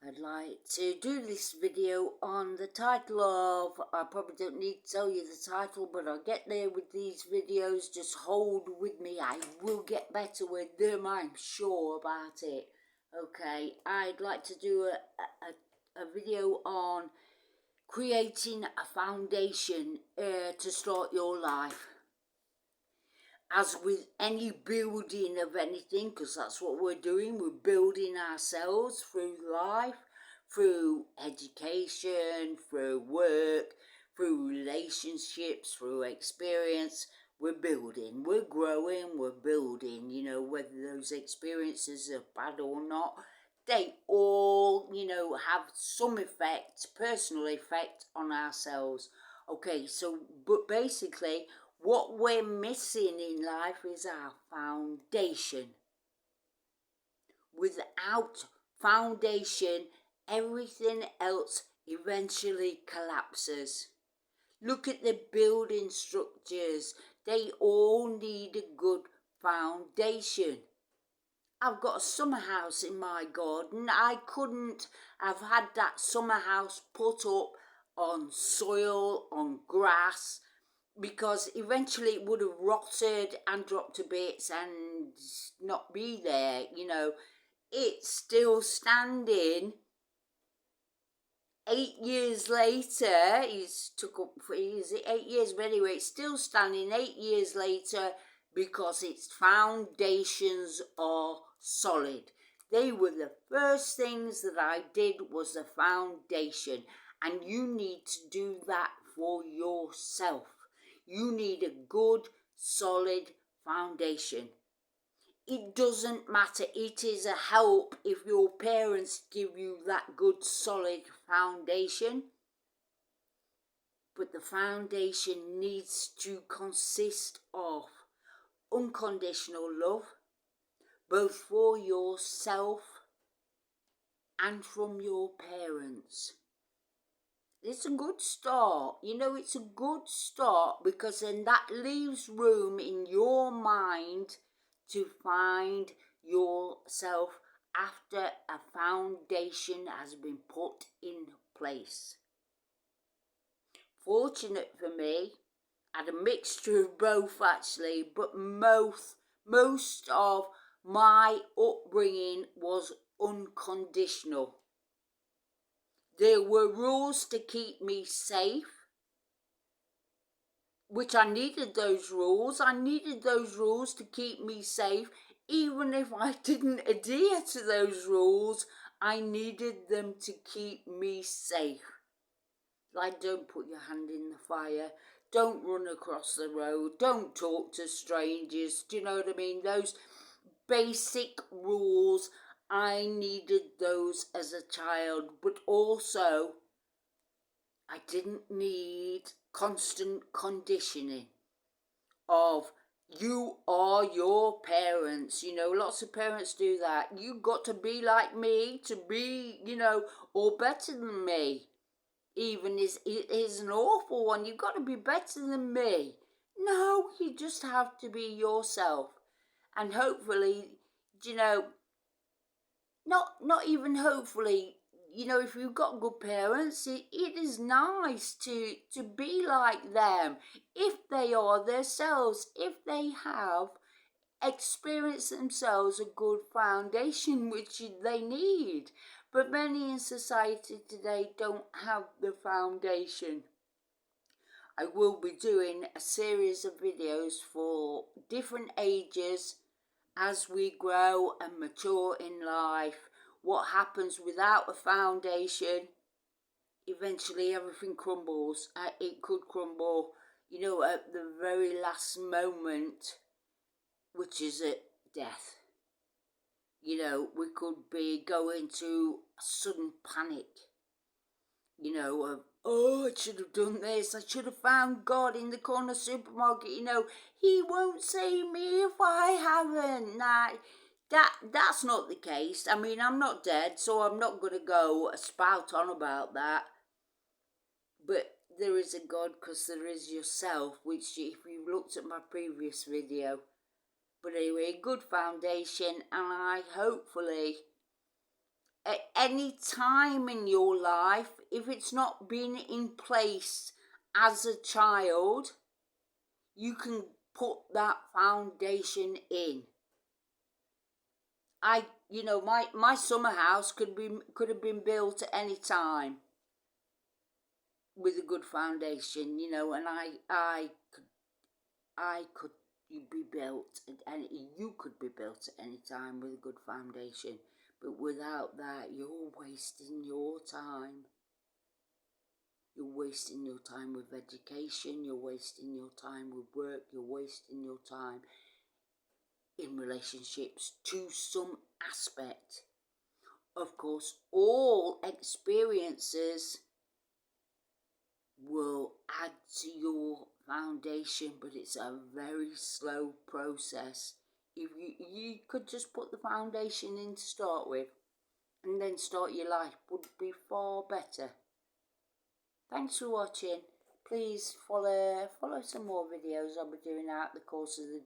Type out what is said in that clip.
I'd like to do this video on the title of, I probably don't need to tell you the title, but I'll get there with these videos. Just hold with me, I will get better with them, I'm sure about it. Okay, I'd like to do a video on creating a foundation to start your life. As with any building of anything, because that's what we're doing, we're building ourselves through life, through education, through work, through relationships, through experience. We're building, we're growing, we're building, whether those experiences are bad or not, they all, have some effect, personal effect on ourselves. Okay, so, but basically, what we're missing in life is our foundation. Without foundation, everything else eventually collapses. Look at the building structures. They all need a good foundation. I've got a summer house in my garden. I couldn't have had that summer house put up on soil, on grass, because eventually it would have rotted and dropped to bits and not be there. It's still standing 8 years later. He's took up for, is it 8 years, but anyway, it's still standing 8 years later because its foundations are solid. They were the first things that I did, was the foundation, and you need to do that for yourself. You need a good, solid foundation. It doesn't matter. It is a help if your parents give you that good, solid foundation. But the foundation needs to consist of unconditional love, both for yourself and from your parents. It's a good start. It's a good start, because then that leaves room in your mind to find yourself after a foundation has been put in place. Fortunate for me, I had a mixture of both actually, but most of my upbringing was unconditional. There were rules to keep me safe, which I needed those rules. I needed those rules to keep me safe. Even if I didn't adhere to those rules, I needed them to keep me safe. Like, don't put your hand in the fire, don't run across the road, don't talk to strangers. Do you know what I mean? Those basic rules, I needed those as a child, but also I didn't need constant conditioning of, you are your parents. Lots of parents do that. You got to be like me to be, or better than me. Even is an awful one. You've got to be better than me. No, you just have to be yourself. And hopefully, not even hopefully, if you've got good parents, it is nice to be like them, if they are themselves, if they have experienced themselves a good foundation, which they need. But many in society today don't have the foundation. I will be doing a series of videos for different ages as we grow and mature in life. What happens without a foundation? Eventually everything crumbles. It could crumble, at the very last moment, which is at death. We could be going to a sudden panic, of, oh, I should have done this, I should have found God in the corner supermarket, he won't save me if I haven't. Nah, that's not the case. I mean, I'm not dead, so I'm not going to go spout on about that. But there is a God, because there is yourself, which if you've looked at my previous video. But anyway, good foundation, and I hopefully at any time in your life, if it's not been in place as a child, you can put that foundation in. My summer house could have been built at any time with a good foundation, and I could be built and you could be built at any time with a good foundation. But without that, you're wasting your time. You're wasting your time with education, you're wasting your time with work, you're wasting your time in relationships to some aspect. Of course, all experiences will add to your foundation, but it's a very slow process. If you could just put the foundation in to start with, and then start your life, would be far better. Thanks for watching. Please follow some more videos I'll be doing out the course of the